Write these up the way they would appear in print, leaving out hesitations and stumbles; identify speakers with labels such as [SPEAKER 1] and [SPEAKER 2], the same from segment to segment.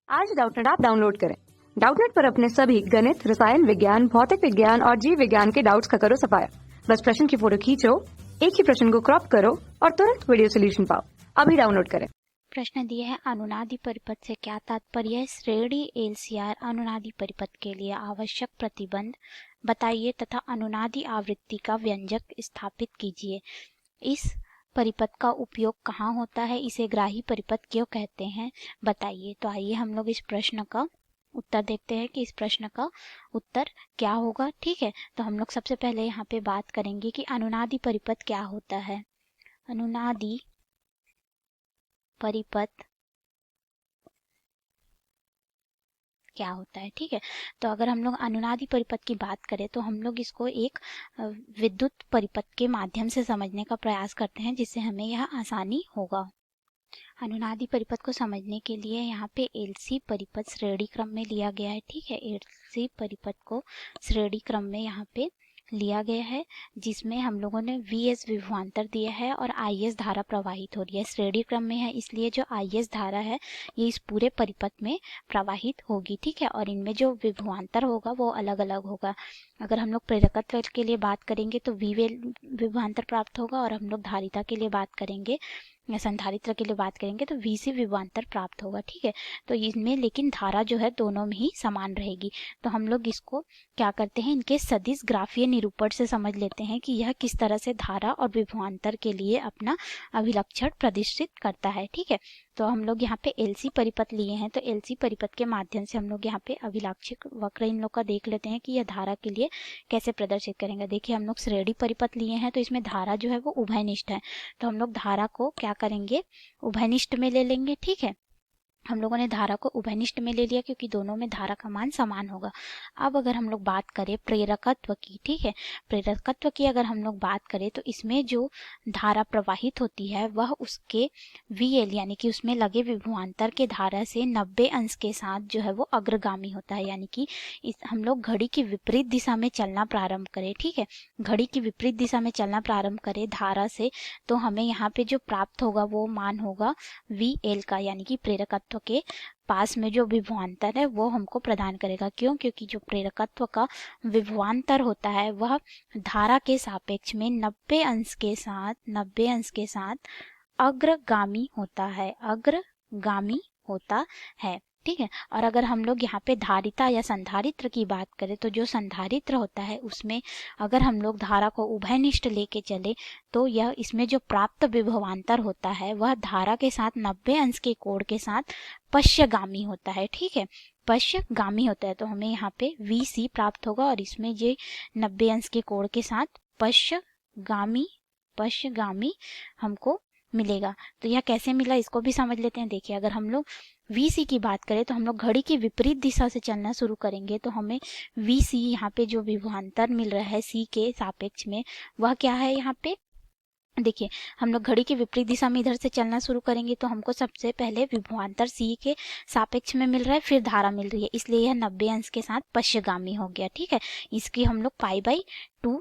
[SPEAKER 1] आज Doubtnut app download करें। Doubtnut पर अपने सभी गणित, रसायन विज्ञान, भौतिक विज्ञान और जीव विज्ञान के डाउट्स का करो सफाया। बस प्रश्न की फोटो खींचो, एक ही प्रश्न को क्रॉप करो और तुरंत वीडियो सोल्यूशन पाओ। अभी डाउनलोड करें।
[SPEAKER 2] प्रश्न दिया है, अनुनादी परिपथ से क्या तात्पर्य है? श्रेणी एलसीआर अनुनादी परिपथ के लिए आवश्यक प्रतिबंध बताइए तथा अनुनादी आवृत्ति का व्यंजक स्थापित कीजिए। इस परिपथ का उपयोग कहाँ होता है? इसे ग्राही परिपथ क्यों कहते हैं, बताइए। तो आइए हम लोग इस प्रश्न का उत्तर देखते हैं कि इस प्रश्न का उत्तर क्या होगा। ठीक है, तो हम लोग सबसे पहले यहाँ पे बात करेंगे कि अनुनादी परिपथ क्या होता है। अनुनादी परिपथ क्या होता है? ठीक है, तो अगर हम लोग अनुनादी परिपथ की बात करें तो हम लोग इसको एक विद्युत परिपथ के माध्यम से समझने का प्रयास करते हैं, जिससे हमें यह आसानी होगा। अनुनादी परिपथ को समझने के लिए यहाँ पे एलसी परिपथ श्रेणी क्रम में लिया गया है। ठीक है, एलसी परिपथ को श्रेणी क्रम में यहाँ पे लिया गया है, जिसमें हम लोगों ने वीएस विभवांतर दिया है और आईएस धारा प्रवाहित हो रही है। श्रेणी क्रम में है, इसलिए जो आईएस धारा है ये इस पूरे परिपथ में प्रवाहित होगी। ठीक है, और इनमें जो विभवांतर होगा वो अलग अलग होगा। अगर हम लोग प्रेरकत्व के लिए बात करेंगे तो वीवेल विभवांतर प्राप्त होगा, और हम लोग धारिता के लिए बात करेंगे या संधारित्र के लिए बात करेंगे तो वीसी विभवांतर प्राप्त होगा। ठीक है, तो इसमें लेकिन धारा जो है दोनों में ही समान रहेगी। तो हम लोग इसको क्या करते हैं, इनके सदिश ग्राफीय निरूपण से समझ लेते हैं कि यह किस तरह से धारा और विभवांतर के लिए अपना अभिलक्षण प्रदर्शित करता है। ठीक है, तो हम लोग यहाँ पे एलसी परिपथ लिए हैं, तो एलसी परिपथ के माध्यम से हम लोग यहाँ पे अभिलाक्षिक वक्र इन लोग का देख लेते हैं कि यह धारा के लिए कैसे प्रदर्शित करेंगे। देखिए, हम लोग श्रेणी परिपथ लिए हैं तो इसमें धारा जो है वो उभयनिष्ठ है, तो हम लोग धारा को क्या करेंगे, उभयनिष्ठ में ले लेंगे। ठीक है, हम लोगों ने धारा को उभयनिष्ठ में ले लिया क्योंकि दोनों में धारा का मान समान होगा। अब अगर हम लोग बात करें प्रेरकत्व की, ठीक है, प्रेरकत्व की अगर हम लोग बात करें तो इसमें जो धारा प्रवाहित होती है वह उसके वीएल यानी कि उसमें लगे विभवांतर के धारा से 90 अंश के साथ जो है वो अग्रगामी होता है। यानी कि हम लोग घड़ी की विपरीत दिशा में चलना प्रारंभ करें। ठीक है, घड़ी की विपरीत दिशा में चलना प्रारंभ करें धारा से, तो हमें यहाँ पे जो प्राप्त होगा वो मान होगा वीएल का, यानी कि प्रेरकत्व के पास में जो विभवांतर है वो हमको प्रदान करेगा। क्यों? क्योंकि जो प्रेरकत्व का विभवांतर होता है वह धारा के सापेक्ष में 90 अंश के साथ अग्रगामी होता है, अग्रगामी होता है। ठीक है, और अगर हम लोग यहाँ पे धारिता या संधारित्र की बात करें तो जो संधारित्र होता है उसमें अगर हम लोग धारा को उभयनिष्ठ लेके चले तो यह इसमें जो प्राप्त विभवांतर होता है वह धारा के साथ 90 अंश के कोण के साथ पश्यगामी होता है। ठीक है, पश्यगामी होता है, तो हमें यहाँ पे VC प्राप्त होगा और इसमें ये 90 अंश के कोण के साथ पश्यगामी हमको मिलेगा। तो यह कैसे मिला इसको भी समझ लेते हैं। देखिए, अगर हम लोग VC की बात करें तो हम लोग घड़ी की विपरीत दिशा से चलना शुरू करेंगे तो हमें VC यहाँ पे जो विभवांतर मिल रहा है C के सापेक्ष में वह क्या है, यहाँ पे देखिए हम लोग घड़ी की विपरीत दिशा में इधर से चलना शुरू करेंगे तो हमको सबसे पहले विभवांतर C के सापेक्ष में मिल रहा है, फिर धारा मिल रही है, इसलिए यह 90 अंश के साथ पश्यगामी हो गया। ठीक है, इसकी हम लोग π/2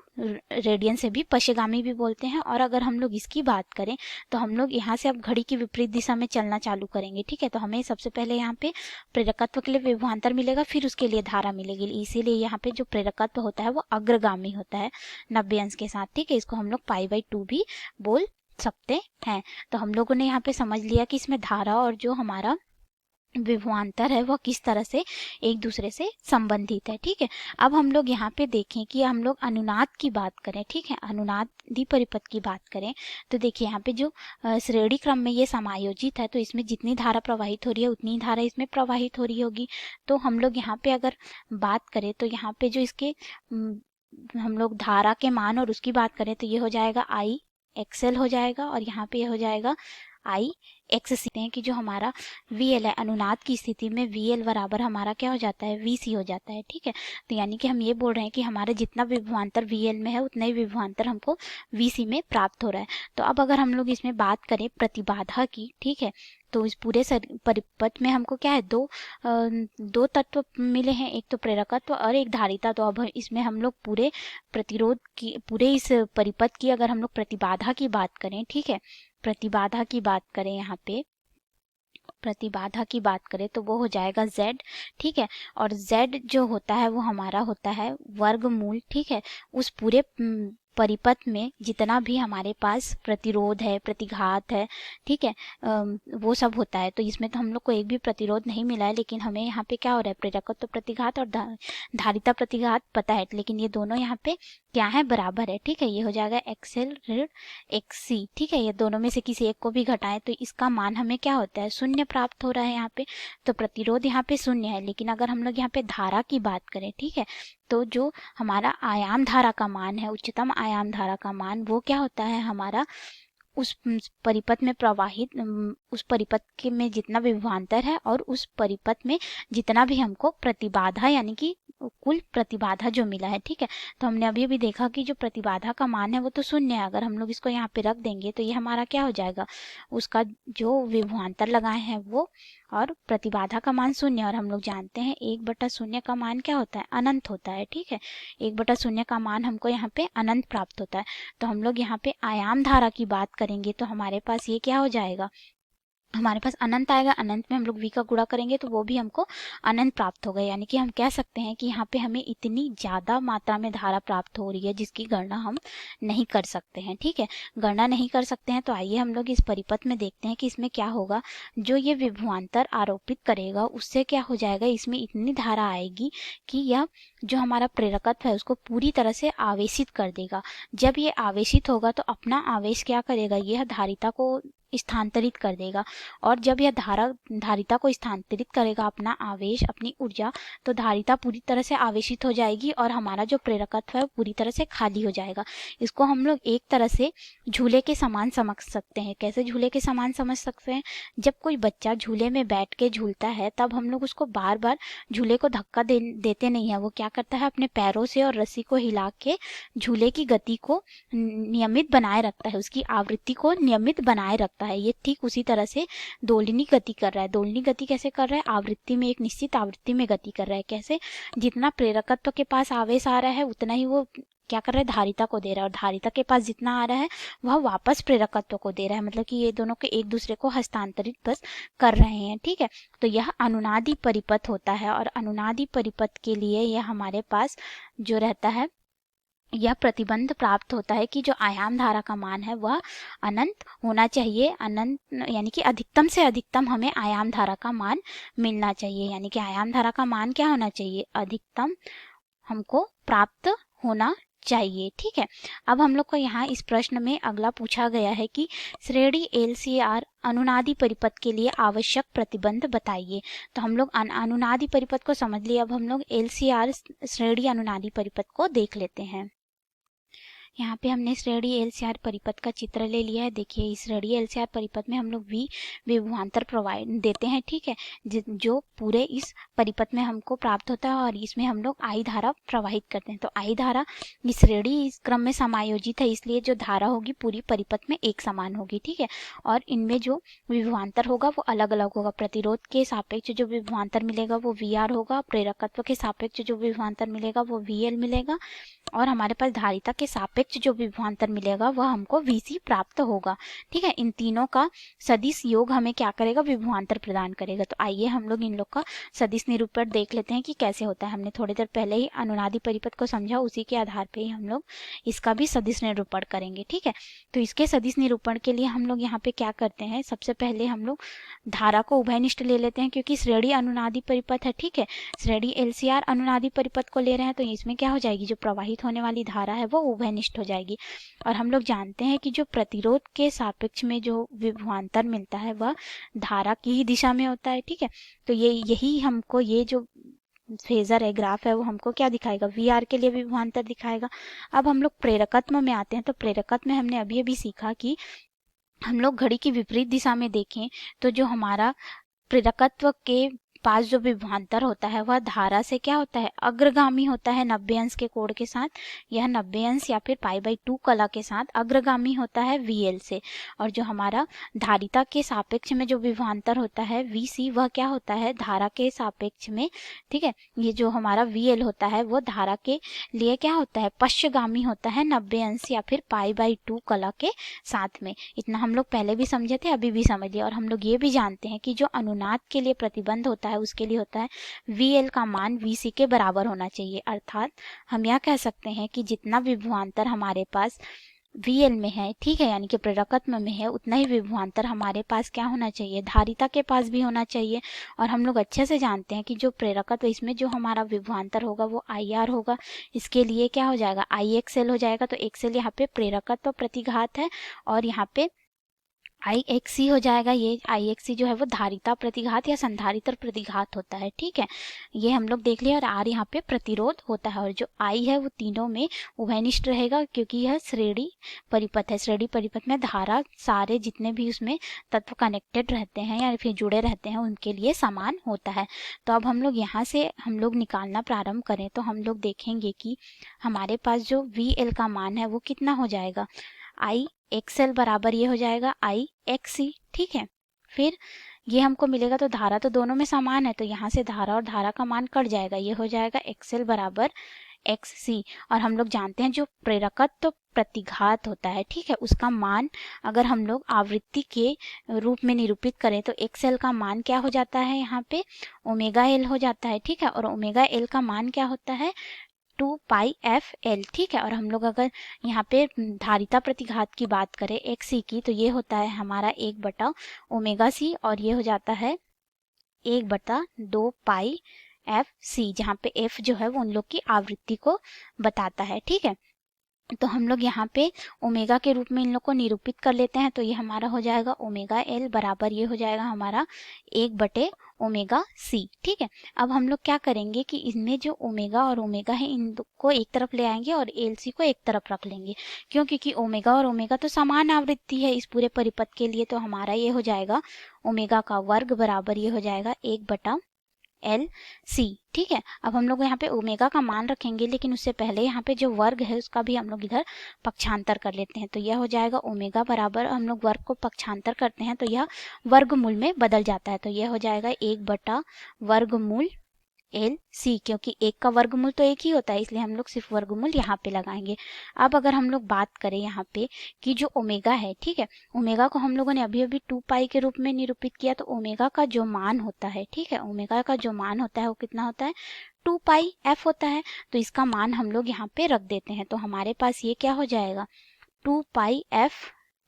[SPEAKER 2] रेडियन से भी पश्यगामी भी बोलते हैं। और अगर हम लोग इसकी बात करें तो हम लोग यहाँ से अब घड़ी की विपरीत दिशा में चलना चालू करेंगे। ठीक है, तो हमें सबसे पहले यहाँ पे प्रेरकत्व के लिए विभवांतर मिलेगा, फिर उसके लिए धारा मिलेगी, इसीलिए यहाँ पे जो प्रेरकत्व होता है वो अग्रगामी होता है 90 अंश के साथ। ठीक है, इसको हम लोग π/2 भी बोल सकते हैं। तो हम लोगों ने यहाँ पे समझ लिया कि इसमें धारा और जो हमारा विभवांतर है वह किस तरह से एक दूसरे से संबंधित है। ठीक है, अब हम लोग यहाँ पे देखें कि हम लोग अनुनाद की बात करें। ठीक है, अनुनादी परिपथ की बात करें तो देखिए यहाँ पे जो श्रेणी क्रम में ये समायोजित है तो इसमें जितनी धारा प्रवाहित हो रही है उतनी धारा इसमें प्रवाहित हो रही होगी। तो हम लोग यहाँ पे अगर बात करें तो यहाँ पे जो इसके हम लोग धारा के मान और उसकी बात करें तो ये हो जाएगा IXL हो जाएगा, और यहाँ पे ये हो जाएगा IXC हैं कि जो हमारा VL है अनुनाद की स्थिति में VL बराबर हमारा क्या हो जाता है, VC हो जाता है। ठीक है, तो यानी कि हम ये बोल रहे हैं कि हमारा जितना विभवांतर VL में है उतना ही विभवांतर हमको VC में प्राप्त हो रहा है। तो अब अगर हम लोग इसमें बात करें प्रतिबाधा की, ठीक है, तो इस पूरे परिपथ में हमको क्या है, दो तत्व मिले हैं, एक तो प्रेरकत्व और एक धारिता। तो अब इसमें हम लोग पूरे प्रतिरोध की, पूरे इस परिपथ की अगर हम लोग प्रतिबाधा की बात करें, ठीक है, प्रतिबाधा की बात करें यहाँ पे प्रतिबाधा की बात करें तो वो हो जाएगा Z, ठीक है। और Z जो होता है वो हमारा होता है वर्गमूल, ठीक है, उस पूरे परिपथ में जितना भी हमारे पास प्रतिरोध है, प्रतिघात है, ठीक है, वो सब होता है। तो इसमें तो हम लोग को एक भी प्रतिरोध नहीं मिला है, लेकिन हमें यहाँ पे क्या हो रहा है, प्रेरकत्व प्रतिघात और धारिता प्रतिघात पता है, लेकिन ये दोनों यहाँ पे क्या है, बराबर है, ठीक है। ये हो जाएगा XL ऋण XC, ठीक है। ये दोनों में से किसी एक को भी घटाएं तो इसका मान हमें क्या होता है, शून्य प्राप्त हो रहा है यहाँ पे। तो प्रतिरोध यहाँ पे शून्य है, लेकिन अगर हम लोग यहाँ पे धारा की बात करें, ठीक है, तो जो हमारा आयाम धारा का मान है, उच्चतम आयाम धारा का मान, वो क्या होता है हमारा, उस परिपथ में प्रवाहित, उस परिपथ के में जितना विभवांतर है और उस परिपथ में जितना भी हमको प्रतिबाधा यानी कि कुल प्रतिबाधा जो मिला है, ठीक है। तो हमने अभी भी देखा कि जो प्रतिबाधा का मान है वो तो शून्य है, अगर हम लोग इसको यहाँ पे रख देंगे तो ये हमारा क्या हो जाएगा, उसका जो विभवांतर लगाए हैं वो, और प्रतिबाधा का मान शून्य। और हम लोग जानते हैं 1/0 का मान क्या होता है, अनंत होता है, ठीक है। 1/0 का मान हमको यहाँ पे अनंत प्राप्त होता है। तो हम लोग यहाँ पे आयाम धारा की बात करेंगे तो हमारे पास ये क्या हो जाएगा, हमारे पास अनंत आएगा, अनंत में हम लोग v का गुणा करेंगे तो वो भी हमको अनंत प्राप्त होगा। यानी कि हम कह सकते हैं कि यहाँ पे हमें इतनी ज़्यादा मात्रा में धारा प्राप्त हो रही है जिसकी गणना हम नहीं कर सकते हैं, ठीक है। गणना नहीं कर सकते हैं तो आइए हम लोग इस परिपथ में देखते हैं कि इसमें क्या होगा। जो ये विभवांतर आरोपित करेगा उससे क्या हो जाएगा, इसमें इतनी धारा आएगी कि यह जो हमारा प्रेरकत्व है उसको पूरी तरह से आवेशित कर देगा। जब ये आवेशित होगा तो अपना आवेश क्या करेगा, यह धारिता को स्थानांतरित कर देगा। और जब यह धारिता को स्थानांतरित करेगा अपना आवेश, अपनी ऊर्जा, तो धारिता पूरी तरह से आवेशित हो जाएगी और हमारा जो प्रेरकत्व है वो पूरी तरह से खाली हो जाएगा। इसको हम लोग एक तरह से झूले के समान समझ सकते हैं। कैसे झूले के समान समझ सकते हैं, जब कोई बच्चा झूले में बैठ के झूलता है तब हम लोग उसको बार बार झूले को धक्का देते नहीं है, वो क्या करता है, अपने पैरों से और रस्सी को हिला के झूले की गति को नियमित बनाए रखता है, उसकी आवृत्ति को नियमित बनाए रखता है। ये ठीक उसी तरह से दोलिनी गति कर रहा है। दोलिनी गति कैसे कर रहा है, आवृत्ति में, एक निश्चित आवृत्ति में गति कर रहा है। कैसे, जितना प्रेरकत्व के पास आवेश आ रहा है उतना ही वो क्या कर रहा है, धारिता को दे रहा है, और धारिता के पास जितना आ रहा है वह वापस प्रेरकत्व को दे रहा है। मतलब कि ये दोनों के एक दूसरे को हस्तांतरित बस कर रहे हैं, ठीक है। तो यह अनुनादी परिपथ होता है, और अनुनादी परिपथ के लिए यह हमारे पास जो रहता है, यह प्रतिबंध प्राप्त होता है कि जो आयाम धारा का मान है वह अनंत होना चाहिए। अनंत यानी कि अधिकतम से अधिकतम हमें आयाम धारा का मान मिलना चाहिए। यानी कि आयाम धारा का मान क्या होना चाहिए, अधिकतम हमको प्राप्त होना चाहिए, ठीक है। अब हम लोग को यहाँ इस प्रश्न में अगला पूछा गया है कि श्रेणी LCR अनुनादी परिपथ के लिए आवश्यक प्रतिबंध बताइए। तो हम लोग अनुनादी परिपथ को समझ लिए, अब हम लोग LCR श्रेणी अनुनादी परिपथ को देख लेते हैं। यहाँ पे हमने श्रेणी LCR परिपथ का चित्र ले लिया है। देखिए इस श्रेणी LCR परिपथ में हम लोग V विभवांतर प्रोवाइड देते हैं, ठीक है, जो पूरे इस परिपथ में हमको प्राप्त होता है, और इसमें हम लोग I धारा प्रवाहित करते हैं। तो I धारा इस श्रेणी इस क्रम में समायोजित है, इसलिए जो धारा होगी पूरी परिपथ में एक समान होगी, ठीक है। और इनमें जो विभवांतर होगा वो अलग अलग होगा। प्रतिरोध के सापेक्ष जो विभवांतर मिलेगा वो VR होगा, प्रेरकत्व के सापेक्ष जो विभवांतर मिलेगा वो VL मिलेगा, और हमारे पास धारिता के सापेक्ष जो विभवांतर मिलेगा वह हमको VC प्राप्त होगा, ठीक है। इन तीनों का सदिश योग हमें क्या करेगा, विभवांतर प्रदान करेगा। तो आइए हम लोग इन लोग का सदिश निरूपण देख लेते हैं कि कैसे होता है। हमने थोड़ी देर पहले ही अनुनादी परिपथ को समझा, उसी के आधार पे ही हम लोग इसका भी सदिश निरूपण करेंगे, ठीक है। तो इसके सदिश निरूपण के लिए हम लोग यहाँ पे क्या करते हैं, सबसे पहले हम लोग धारा को उभयनिष्ठ ले लेते हैं, क्योंकि श्रेणी अनुनादी परिपथ है, ठीक है। श्रेणी LCR अनुनादी परिपथ को ले रहे हैं तो इसमें क्या हो जाएगी, जो प्रवाहित होने वाली धारा है वो उभयनिष्ठ हो जाएगी। और हम लोग जानते हैं कि जो प्रतिरोध के सापेक्ष में जो विभवांतर मिलता है वह धारा की ही दिशा में होता है, ठीक है। तो यही हमको ये जो फेजर है, ग्राफ है, वो हमको क्या दिखाएगा, VR के लिए विभवांतर दिखाएगा। अब हम लोग प्रेरकत्व में आते हैं। तो प्रेरकत्व में हमने अभी सीखा कि हम लोग घड़ी की विपरीत दिशा में देखें तो जो हमारा प्रेरकत्व के पास जो विभवांतर होता है वह धारा से क्या होता है, अग्रगामी होता है 90 अंश के कोण के साथ। यह 90 अंश या फिर π/2 कला के साथ अग्रगामी होता है VL से। और जो हमारा धारिता के सापेक्ष में जो विभवांतर होता है VC, वह क्या होता है, धारा के सापेक्ष में, ठीक है। ये जो हमारा VL होता है वो धारा के लिए क्या होता है, पश्चगामी होता है 90 अंश या फिर π/2 कला के साथ में। इतना हम लोग पहले भी समझे थे, अभी भी समझ लिया। और हम लोग ये भी जानते हैं कि जो अनुनाद के लिए प्रतिबंध होता है उसके लिए होता है VL का मान VC के बराबर होना चाहिए। अर्थात हम यह कह सकते हैं कि जितना विभवांतर हमारे पास VL में है, ठीक है, यानी कि प्रेरकत्व में है, उतना ही विभवांतर हमारे पास क्या होना चाहिए, धारिता के पास भी होना चाहिए। और हम लोग अच्छे से जानते हैं कि जो प्रेरकत्व, इसमें जो हमारा विभवांतर होगा वो IR होगा। इसके लिए क्या हो जाएगा, IXL हो जाएगा। तो XL यहाँ पे प्रेरकत्व प्रतिघात है और यहाँ पे IXC हो जाएगा। ये IXC जो है वो धारिता प्रतिघात या संधारित्र प्रतिघात होता है, ठीक है। ये हम लोग देख लिया। और R यहाँ पे प्रतिरोध होता है। और जो I है वो तीनों में उभयनिष्ठ रहेगा, क्योंकि यह श्रेणी परिपथ है। श्रेणी परिपथ में धारा सारे जितने भी उसमें तत्व कनेक्टेड रहते हैं या फिर जुड़े रहते हैं उनके लिए समान होता है। तो अब हम लोग यहाँ से हम लोग निकालना प्रारंभ करें तो हम लोग देखेंगे कि हमारे पास जो VL का मान है वो कितना हो जाएगा, IXL बराबर ये हो जाएगा IXC, ठीक है। फिर ये हमको मिलेगा, तो धारा तो दोनों में समान है, तो यहाँ से धारा और धारा का मान कट जाएगा, ये हो जाएगा XL बराबर XC। और हम लोग जानते हैं जो प्रेरकत्व प्रतिघात होता है, ठीक है, उसका मान अगर हम लोग आवृत्ति के रूप में निरूपित करें तो XL का मान क्या हो जाता है, यहाँ पे ओमेगा L हो जाता है, ठीक है। और ओमेगा L का मान क्या होता है, 2πfL, ठीक है। और हम लोग अगर यहाँ पे धारिता प्रतिघात की बात करें XC की, तो ये होता है हमारा 1/ओमेगा C और ये हो जाता है 1/2πfC, जहाँ पे F जो है वो उन लोग की आवृत्ति को बताता है, ठीक है। तो हम लोग यहाँ पे ओमेगा के रूप में इन लोग को निरूपित कर लेते हैं। तो ये हमारा हो जाएगा ओमेगा L बराबर ये हो जाएगा हमारा 1/ओमेगा C, ठीक है। अब हम लोग क्या करेंगे कि इनमें जो ओमेगा और ओमेगा है इन को एक तरफ ले आएंगे और LC को एक तरफ रख लेंगे। क्यों, क्योंकि ओमेगा और ओमेगा तो समान आवृत्ति है इस पूरे परिपथ के लिए। तो हमारा ये हो जाएगा ओमेगा का वर्ग बराबर ये हो जाएगा 1/LC, ठीक है। अब हम लोग यहाँ पे ओमेगा का मान रखेंगे, लेकिन उससे पहले यहाँ पे जो वर्ग है उसका भी हम लोग इधर पक्षांतर कर लेते हैं। तो यह हो जाएगा ओमेगा बराबर, हम लोग वर्ग को पक्षांतर करते हैं तो यह वर्गमूल में बदल जाता है। तो यह हो जाएगा 1/वर्गमूल LC, क्योंकि एक का वर्गमूल तो एक ही होता है, इसलिए हम लोग सिर्फ वर्गमूल यहाँ पे लगाएंगे। अब अगर हम लोग बात करें यहाँ पे कि जो ओमेगा है, ठीक है, ओमेगा को हम लोगों ने अभी अभी 2π के रूप में निरूपित किया। तो ओमेगा का जो मान होता है, ठीक है, ओमेगा का जो मान होता है वो कितना होता है, 2πf होता है। तो इसका मान हम लोग यहाँ पे रख देते हैं। तो हमारे पास ये क्या हो जाएगा, 2πf,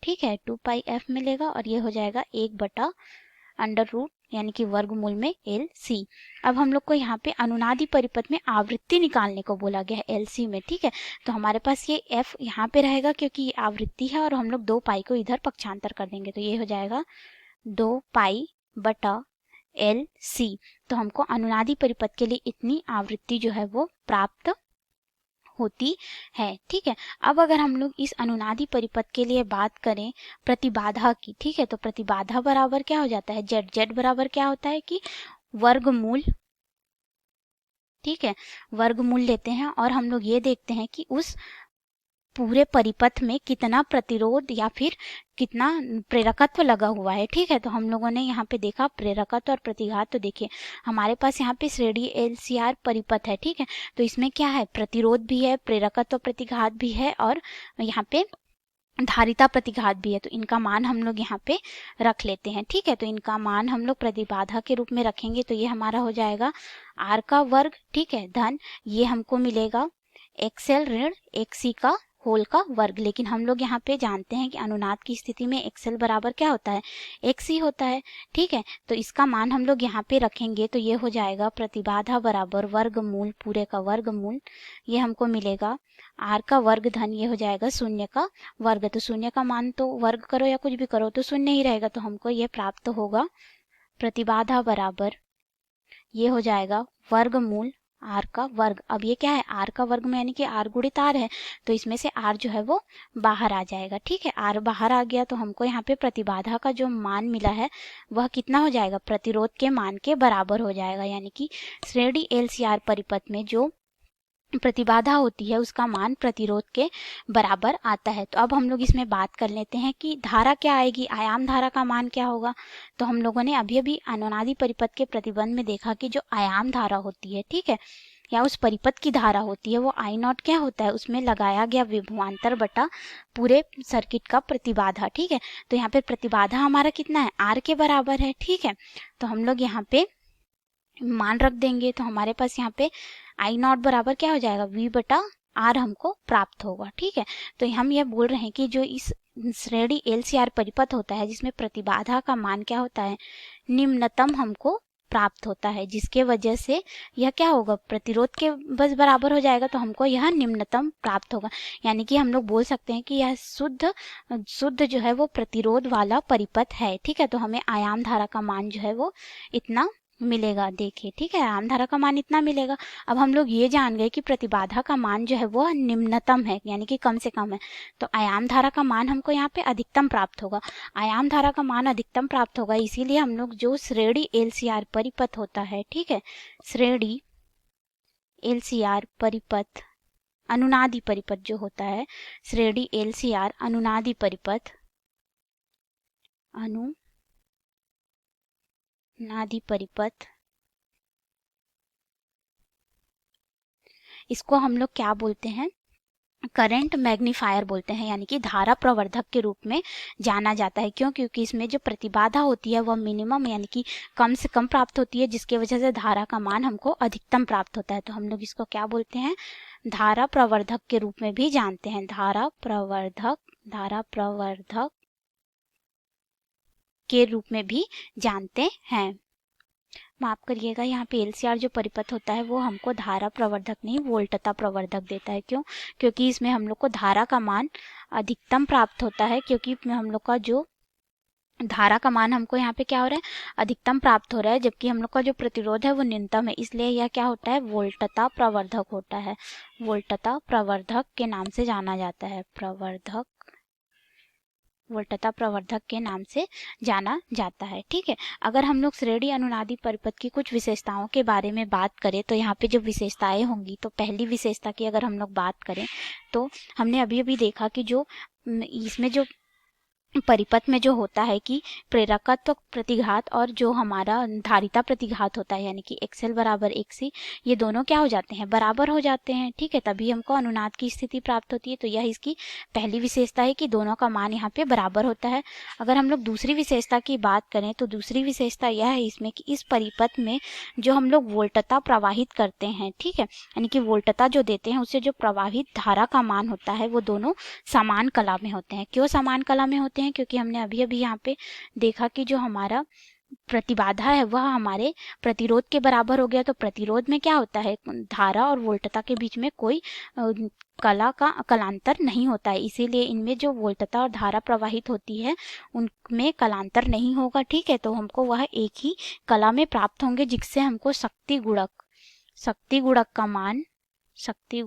[SPEAKER 2] ठीक है, 2πf मिलेगा और ये हो जाएगा 1/√, यानी कि वर्गमूल में LC। अब हम लोग को यहाँ पे अनुनादी परिपथ में आवृत्ति निकालने को बोला गया है LC में, ठीक है। तो हमारे पास ये F यहाँ पे रहेगा क्योंकि ये आवृत्ति है और हम लोग 2π को इधर पक्षांतर कर देंगे। तो ये हो जाएगा 2π/LC। तो हमको अनुनादी परिपथ के लिए इतनी आवृत्ति जो है वो प्राप्त होती है, ठीक है। अब अगर हम लोग इस अनुनादी परिपथ के लिए बात करें प्रतिबाधा की, ठीक है, तो प्रतिबाधा बराबर क्या हो जाता है, Z बराबर क्या होता है कि वर्गमूल, ठीक है, वर्गमूल लेते हैं और हम लोग ये देखते हैं कि उस पूरे परिपथ में कितना प्रतिरोध या फिर कितना प्रेरकत्व लगा हुआ है, ठीक है। तो हम लोगों ने यहाँ पे देखा प्रेरकत्व और प्रतिघात। तो देखिए हमारे पास यहाँ पे श्रेणी LCR परिपथ है, ठीक है। तो इसमें क्या है, प्रतिरोध भी है, प्रेरकत्व प्रतिघात भी है और यहाँ पे धारिता प्रतिघात भी है। तो इनका मान हम लोग यहाँ पे रख लेते हैं, ठीक है। तो इनका मान हम लोग प्रतिबाधा के रूप में रखेंगे। तो ये हमारा हो जाएगा R का वर्ग, ठीक है, धन ये हमको मिलेगा XL ऋण XC का होल का वर्ग। लेकिन हम लोग यहाँ पे जानते हैं कि अनुनाद की स्थिति में XL बराबर क्या होता है, XC होता है, ठीक है। तो इसका मान हम लोग यहाँ पे रखेंगे। तो ये हो जाएगा प्रतिबाधा बराबर वर्गमूल, पूरे का वर्गमूल, ये हमको मिलेगा R का वर्ग धन ये हो जाएगा 0 का वर्ग। तो 0 का मान तो वर्ग करो या कुछ भी करो तो 0 ही रहेगा। तो हमको ये प्राप्त होगा प्रतिबाधा बराबर ये हो जाएगा वर्गमूल आर का वर्ग। अब ये क्या है, आर का वर्ग में यानी कि आर गुणित आर है, तो इसमें से आर जो है वो बाहर आ जाएगा। ठीक है, आर बाहर आ गया तो हमको यहाँ पे प्रतिबाधा का जो मान मिला है वह कितना हो जाएगा, प्रतिरोध के मान के बराबर हो जाएगा। यानी कि श्रेणी LCR परिपथ में जो प्रतिबाधा होती है उसका मान प्रतिरोध के बराबर आता है। तो अब हम लोग इसमें बात कर लेते हैं कि धारा क्या आएगी, आयाम धारा का मान क्या होगा। तो हम लोगों ने अभी अभी अनुनादी परिपथ के प्रतिबंध में देखा कि जो आयाम धारा होती है, ठीक है, या उस परिपथ की धारा होती है, वो I0 क्या होता है, उसमें लगाया गया विभवांतर बटा पूरे सर्किट का प्रतिबाधा। ठीक है, तो यहाँ पे प्रतिबाधा हमारा कितना है, आर के बराबर है। ठीक है, तो हम लोग यहाँ पे मान रख देंगे, तो हमारे पास यहाँ पे I0 बराबर क्या हो जाएगा, V बटा आर हमको प्राप्त होगा। ठीक है, तो हम ये बोल रहे हैं कि जो इस श्रेणी LCR परिपथ होता है जिसमें प्रतिबाधा का मान क्या होता है, निम्नतम हमको प्राप्त होता है, जिसके वजह से यह क्या होगा, प्रतिरोध के बस बराबर हो जाएगा, तो हमको यह निम्नतम प्राप्त होगा। यानी कि हम लोग बोल सकते हैं कि यह शुद्ध जो है वो प्रतिरोध वाला परिपथ है। ठीक है, तो हमें आयाम धारा का मान जो है वो इतना मिलेगा। देखिए, ठीक है, आयाम धारा का मान इतना मिलेगा। अब हम लोग ये जान गए कि प्रतिबाधा का मान जो है वो निम्नतम है, यानी कि कम से कम है, तो आयाम धारा का मान हमको यहाँ पे अधिकतम प्राप्त होगा। आयाम धारा का मान अधिकतम प्राप्त होगा, इसीलिए हम लोग जो श्रेणी LCR परिपथ होता है, ठीक है, श्रेणी LCR परिपथ, अनुनादी परिपथ जो होता है, श्रेणी LCR अनुनादी परिपथ, अनुनादी परिपथ, इसको हम लोग क्या बोलते हैं, करंट मैग्नीफायर बोलते हैं, यानी कि धारा प्रवर्धक के रूप में जाना जाता है। क्यों, क्योंकि इसमें जो प्रतिबाधा होती है वह मिनिमम यानी कि कम से कम प्राप्त होती है, जिसकी वजह से धारा का मान हमको अधिकतम प्राप्त होता है। तो हम लोग इसको क्या बोलते हैं, धारा प्रवर्धक के रूप में भी जानते हैं, धारा प्रवर्धक के रूप में भी जानते हैं। माफ करिएगा, यहाँ पे LCR जो परिपथ होता है वो हमको धारा प्रवर्धक नहीं वोल्टता प्रवर्धक देता है। क्यों, क्योंकि इसमें हम लोग को धारा का मान अधिकतम प्राप्त होता है, क्योंकि हम लोग का जो धारा का मान हमको यहाँ पे क्या हो रहा है, अधिकतम प्राप्त हो रहा है, जबकि हम लोग का जो प्रतिरोध है वो न्यूनतम है, इसलिए यह क्या होता है, वोल्टता प्रवर्धक होता है, वोल्टता प्रवर्धक के नाम से जाना जाता है, वोल्टता प्रवर्धक के नाम से जाना जाता है। ठीक है, अगर हम लोग श्रेणी अनुनादी परिपथ की कुछ विशेषताओं के बारे में बात करें तो यहाँ पे जो विशेषताएं होंगी, तो पहली विशेषता की अगर हम लोग बात करें तो हमने अभी अभी देखा कि जो इसमें जो परिपथ में जो होता है कि प्रेरकत्व प्रतिघात और जो हमारा धारिता प्रतिघात होता है, यानी कि XL बराबर XC, ये दोनों क्या हो जाते हैं, बराबर हो जाते हैं। ठीक है, तभी हमको अनुनाद की स्थिति प्राप्त होती है। तो यह इसकी पहली विशेषता है कि दोनों का मान यहाँ पे बराबर होता है। अगर हम लोग दूसरी विशेषता की बात करें तो दूसरी विशेषता यह है इसमें कि इस परिपथ में जो हम लोग वोल्टता प्रवाहित करते हैं, ठीक है, यानी कि वोल्टता जो देते हैं उससे जो प्रवाहित धारा का मान होता है वो दोनों समान कला में होते हैं। क्यों समान कला में होते हैं, क्योंकि हमने अभी अभी यहाँ पे देखा कि जो हमारा प्रतिबाधा है वह हमारे प्रतिरोध के बराबर हो गया। तो प्रतिरोध में क्या होता है, धारा और वोल्टता के बीच में कोई कलांतर नहीं होता है, इसीलिए इनमें जो वोल्टता और धारा प्रवाहित होती है उनमें कलांतर नहीं होगा। ठीक है, तो हमको वह एक ही कला में प्राप्त होंगे, जिससे हमको शक्ति गुणक का मान, शक्ति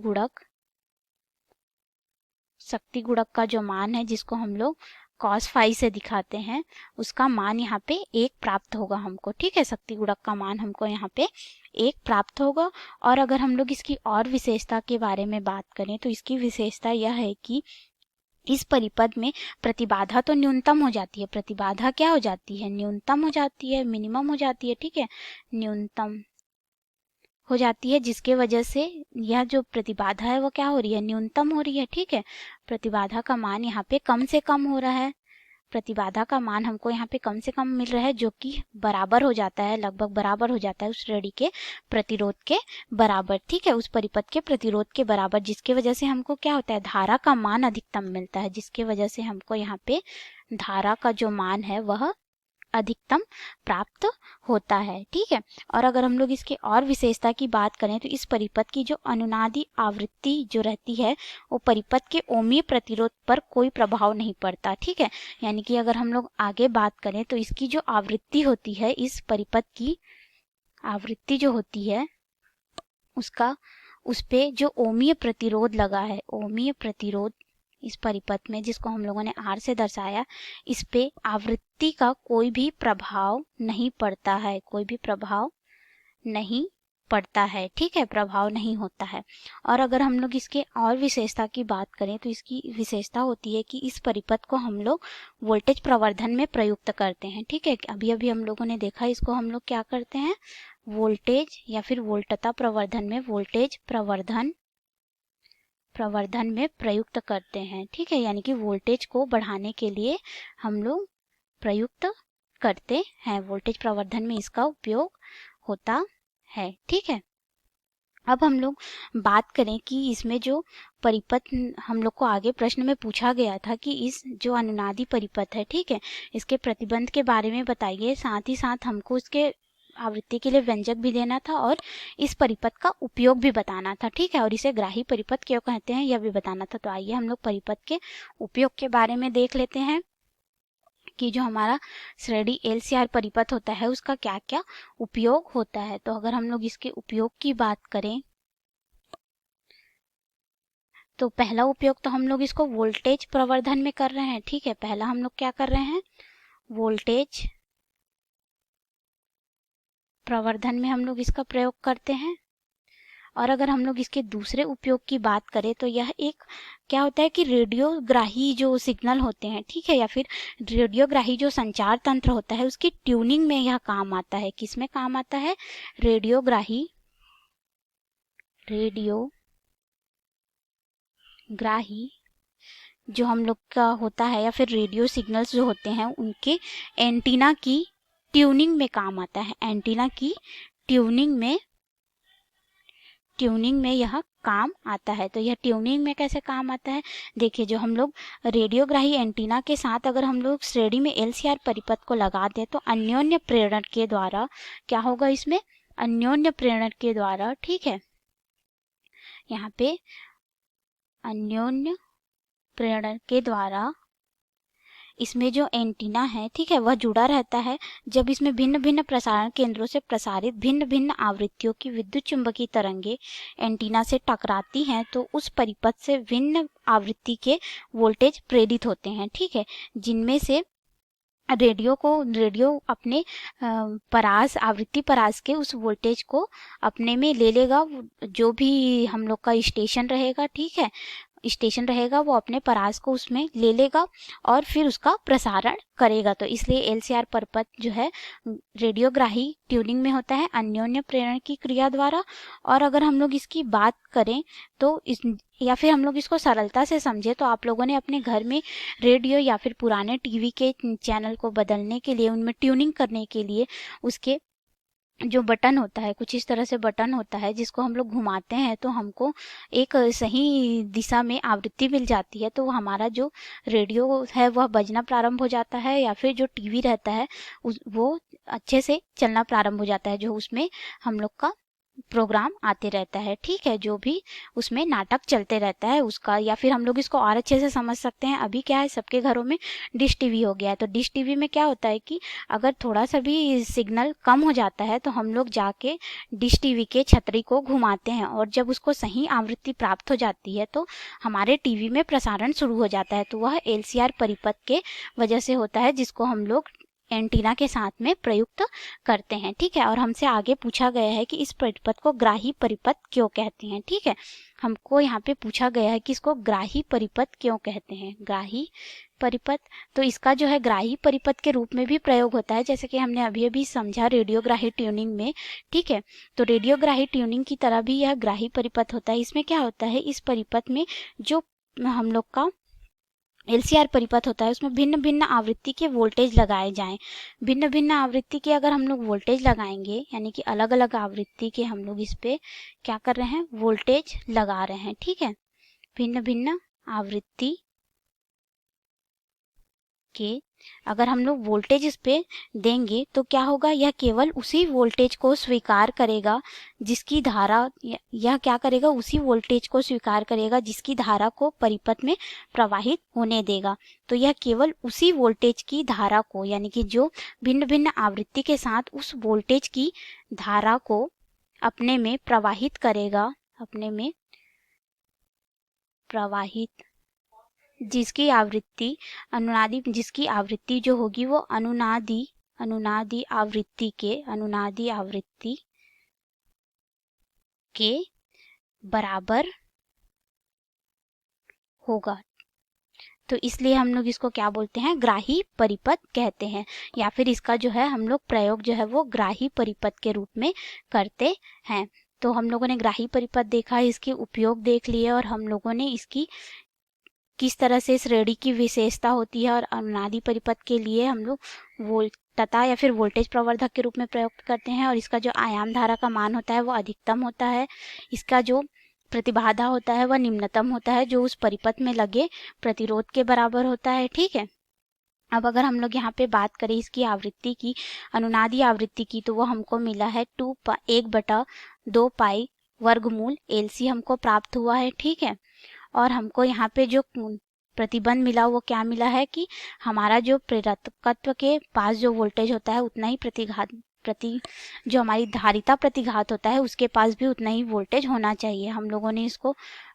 [SPEAKER 2] गुणक का जो मान है जिसको हम लोग cos फाई से दिखाते हैं, उसका मान यहाँ पे 1 प्राप्त होगा हमको। ठीक है, शक्ति गुणक का मान हमको यहाँ पे 1 प्राप्त होगा। और अगर हम लोग इसकी और विशेषता के बारे में बात करें तो इसकी विशेषता यह है कि इस परिपथ में प्रतिबाधा तो न्यूनतम हो जाती है, प्रतिबाधा क्या हो जाती है, न्यूनतम हो जाती है, मिनिमम हो जाती है। ठीक है, न्यूनतम हो जाती है, जिसके वजह से यह जो प्रतिबाधा है वो क्या हो रही है, न्यूनतम हो रही है। ठीक है, प्रतिबाधा का मान यहाँ पे कम से कम हो रहा है, प्रतिबाधा का मान हमको यहाँ पे कम से कम मिल रहा है, जो कि बराबर हो जाता है, लगभग बराबर हो जाता है उस श्रेणी के प्रतिरोध के बराबर। ठीक है, उस परिपथ के प्रतिरोध के बराबर, जिसके वजह से हमको क्या होता है, धारा का मान अधिकतम मिलता है, जिसके वजह से हमको यहाँ पे धारा का जो मान है वह अधिकतम प्राप्त होता है। ठीक है, और अगर हम लोग इसके और विशेषता की बात करें तो इस परिपथ की जो अनुनादी आवृत्ति जो रहती है वो परिपथ के ओमीय प्रतिरोध पर कोई प्रभाव नहीं पड़ता। ठीक है, यानी कि अगर हम लोग आगे बात करें तो इसकी जो आवृत्ति होती है, इस परिपथ की आवृत्ति जो होती है उस पे जो ओमीय प्रतिरोध लगा है, ओमीय प्रतिरोध इस परिपथ में जिसको हम लोगों ने R से दर्शाया, इस पे आवृत्ति का कोई भी प्रभाव नहीं पड़ता है, कोई भी प्रभाव नहीं पड़ता है, ठीक है, प्रभाव नहीं होता है। और अगर हम लोग इसके और विशेषता की बात करें तो इसकी विशेषता होती है कि इस परिपथ को हम लोग वोल्टेज प्रवर्धन में प्रयुक्त करते हैं, ठीक है। अभी अभी हम लोगों ने देखा, इसको हम लोग क्या करते हैं, वोल्टेज या फिर वोल्टता प्रवर्धन में, वोल्टेज प्रवर्धन में प्रयुक्त करते हैं, ठीक है। यानी कि वोल्टेज को बढ़ाने के लिए हम लोग प्रयुक्त करते हैं, वोल्टेज प्रवर्धन में इसका उपयोग होता है, ठीक है। अब हम लोग बात करें कि इसमें जो परिपथ हम लोग को आगे प्रश्न में पूछा गया था कि इस जो अनुनादी परिपथ है, ठीक है, इसके प्रतिबंध के बारे में बताइए, साथ ही साथ हमको इसके आवृत्ति के लिए व्यंजक भी देना था और इस परिपथ का उपयोग भी बताना था, ठीक है, और इसे ग्राही परिपथ क्यों कहते हैं यह भी बताना था। तो आइए हम लोग परिपथ के उपयोग के बारे में देख लेते हैं कि जो हमारा श्रेणी LCR परिपथ होता है उसका क्या क्या उपयोग होता है। तो अगर हम लोग इसके उपयोग की बात करें तो पहला उपयोग तो हम लोग इसको वोल्टेज प्रवर्धन में कर रहे हैं, ठीक है। पहला हम लोग क्या कर रहे हैं, वोल्टेज प्रवर्धन में हम लोग इसका प्रयोग करते हैं। और अगर हम लोग इसके दूसरे उपयोग की बात करें तो यह एक क्या होता है कि रेडियोग्राही जो सिग्नल होते हैं, ठीक है, या फिर रेडियोग्राही जो संचार तंत्र होता है उसकी ट्यूनिंग में यह काम आता है। किस में काम आता है, रेडियोग्राही जो हम लोग का होता है या फिर रेडियो सिग्नल्स जो होते हैं उनके एंटीना की ट्यूनिंग में काम आता है, एंटीना की ट्यूनिंग में यह काम आता है। तो यह ट्यूनिंग में कैसे काम आता है, देखिए, जो हम लोग रेडियोग्राही एंटीना के साथ अगर हम लोग श्रेणी में LCR परिपथ को लगा दें तो अन्योन्य प्रेरण के द्वारा क्या होगा, इसमें अन्योन्य प्रेरण के द्वारा, ठीक है, यहाँ पे अन्योन्य प्रेरण के द्वारा इसमें जो एंटीना है, ठीक है, वह जुड़ा रहता है। जब इसमें भिन्न भिन्न प्रसारण केंद्रों से प्रसारित भिन्न भिन्न आवृत्तियों की विद्युत चुंबकीय तरंगे एंटीना से टकराती हैं तो उस परिपथ से भिन्न आवृत्ति के वोल्टेज प्रेरित होते हैं, ठीक है, जिनमें से रेडियो अपने परास, आवृत्ति परास के उस वोल्टेज को अपने में ले लेगा, जो भी हम लोग का स्टेशन रहेगा, ठीक है, स्टेशन रहेगा वो अपने परास को उसमें ले लेगा और फिर उसका प्रसारण करेगा। तो इसलिए LCR परिपथ जो है रेडियोग्राही ट्यूनिंग में होता है अन्योन्य प्रेरण की क्रिया द्वारा। और अगर हम लोग इसकी बात करें तो या फिर हम लोग इसको सरलता से समझे तो आप लोगों ने अपने घर में रेडियो या फिर पुराने टीवी के चैनल को बदलने के लिए, उनमें ट्यूनिंग करने के लिए उसके जो बटन होता है, कुछ इस तरह से बटन होता है जिसको हम लोग घुमाते हैं तो हमको एक सही दिशा में आवृत्ति मिल जाती है। तो हमारा जो रेडियो है वह बजना प्रारंभ हो जाता है या फिर जो टीवी रहता है वो अच्छे से चलना प्रारंभ हो जाता है, जो उसमें हम लोग का प्रोग्राम आते रहता है, ठीक है, जो भी उसमें नाटक चलते रहता है उसका। या फिर हम लोग इसको और अच्छे से समझ सकते हैं, अभी क्या है, सबके घरों में डिश टीवी हो गया है। तो डिश टीवी में क्या होता है कि अगर थोड़ा सा भी सिग्नल कम हो जाता है तो हम लोग जाके डिश टीवी के छतरी को घुमाते हैं और जब उसको सही आवृत्ति प्राप्त हो जाती है तो हमारे टीवी में प्रसारण शुरू हो जाता है। तो वह LCR परिपथ के वजह से होता है जिसको हम लोग एंटीना के साथ में प्रयुक्त करते हैं, ठीक है। और हमसे आगे पूछा गया है कि इस परिपथ को ग्राही परिपथ क्यों कहते हैं, ठीक है, हमको यहाँ पे पूछा गया है कि इसको ग्राही परिपथ क्यों कहते हैं, ग्राही परिपथ। तो इसका जो है ग्राही परिपथ के रूप में भी प्रयोग होता है, जैसे कि हमने अभी अभी समझा रेडियोग्राही ट्यूनिंग में, ठीक है। तो रेडियोग्राही ट्यूनिंग की तरह भी यह ग्राही परिपथ होता है। इसमें क्या होता है, इस परिपथ में जो हम लोग का LCR परिपथ होता है उसमें भिन्न भिन्न आवृत्ति के वोल्टेज लगाए जाएं। भिन्न भिन्न आवृत्ति के अगर हम लोग वोल्टेज लगाएंगे, यानी कि अलग अलग आवृत्ति के हम लोग इस पे क्या कर रहे हैं, वोल्टेज लगा रहे हैं, ठीक है, भिन्न भिन्न आवृत्ति के अगर हम लोग वोल्टेज इस पे देंगे तो क्या होगा, यह केवल उसी वोल्टेज को स्वीकार करेगा जिसकी धारा, यह क्या करेगा, उसी वोल्टेज को स्वीकार करेगा जिसकी धारा को परिपथ में प्रवाहित होने देगा। तो यह केवल उसी वोल्टेज की धारा को, यानी कि जो भिन्न भिन्न आवृत्ति के साथ उस वोल्टेज की धारा को अपने में प्रवाहित करेगा, अपने में प्रवाहित, जिसकी आवृत्ति अनुनादी, जिसकी आवृत्ति जो होगी वो अनुनादी आवृत्ति के बराबर होगा। तो इसलिए हम लोग इसको क्या बोलते हैं, ग्राही परिपथ कहते हैं, या फिर इसका जो है हम लोग प्रयोग जो है वो ग्राही परिपथ के रूप में करते हैं। तो हम लोगों ने ग्राही परिपथ देखा, इसके उपयोग देख लिए, और हम लोगों ने इसकी किस तरह से श्रेणी की विशेषता होती है, और अनुनादी परिपथ के लिए हम लोग वोल्टता या फिर वोल्टेज प्रवर्धक के रूप में प्रयोग करते हैं, और इसका जो आयाम धारा का मान होता है वो अधिकतम होता है, इसका जो प्रतिबाधा होता है वह निम्नतम होता है, जो उस परिपथ में लगे प्रतिरोध के बराबर होता है। ठीक है, अब अगर हम लोग यहाँ पे बात करें इसकी आवृत्ति की, अनुनादी आवृत्ति की, तो वो हमको मिला है 1/2 पाई वर्गमूल LC हमको प्राप्त हुआ है। ठीक है, और हमको यहाँ पे जो प्रतिबंध मिला वो क्या मिला है कि हमारा जो प्रेरकत्व के पास जो वोल्टेज होता है उतना ही जो हमारी धारिता प्रतिघात होता है उसके पास भी उतना ही वोल्टेज होना चाहिए। हम लोगों ने इसको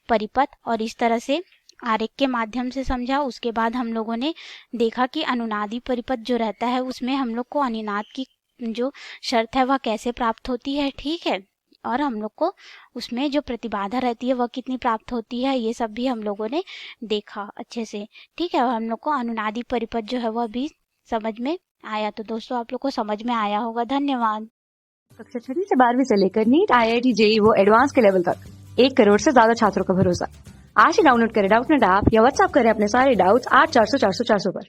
[SPEAKER 2] परिपथ और इस तरह से आरेख के माध्यम से समझा। उसके बाद हम लोगों ने देखा कि अनुनादी परिपथ जो रहता है उसमें हम लोग को अनुनाद की जो शर्त है वह कैसे प्राप्त होती है। ठीक है, और हम लोग को उसमें जो प्रतिबाधा रहती है वह कितनी प्राप्त होती है, ये सब भी हम लोगों ने देखा अच्छे से। ठीक है, और हम लोग को अनुनादी परिपथ जो है वह भी समझ में आया। तो दोस्तों आप लोग को समझ में आया होगा। धन्यवाद।
[SPEAKER 1] कक्षा 6 से 12वीं से लेकर नीट, IIT, JEE वो एडवांस के लेवल तक 1 करोड़ से ज्यादा छात्रों का भरोसा। आज ही डाउनलोड करें डाउटनेट ऐप या व्हाट्सएप करें अपने सारे डाउट्स 8400 400 400 पर।